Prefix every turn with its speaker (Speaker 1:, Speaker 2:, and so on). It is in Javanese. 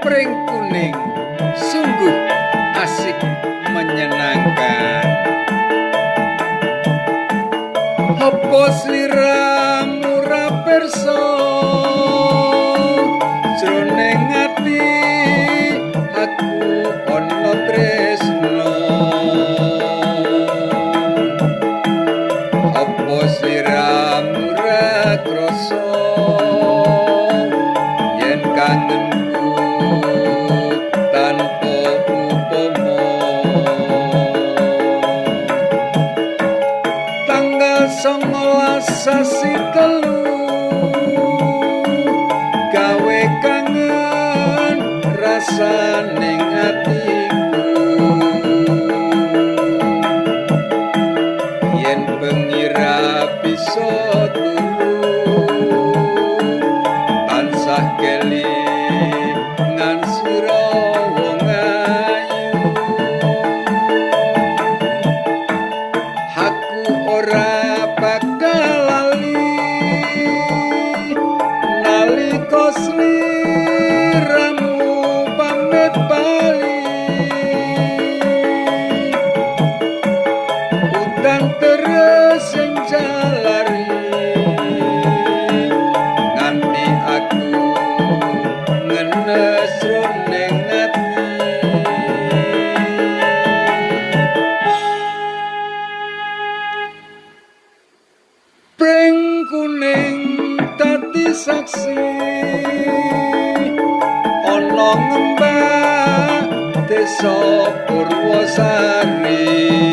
Speaker 1: Pring kuning sungguh asik menyenangkan. Apa sliramu ra pirsa jroning ati aku ana tresno. Apa sliramu ra krasa yen kangenku tanpa upama. Tanggal 19 sasi telu gawe kangen rasaning atiku. Yen bengi ra bisa turu tansah kelingan sira wong ayu. Aku ora bakal lali nalika sliramu pamit bali. Udan terus sing jalari nganti aku ngenes roning ati. Pring kuning dadi saksi ana ngembak desa Purwosari.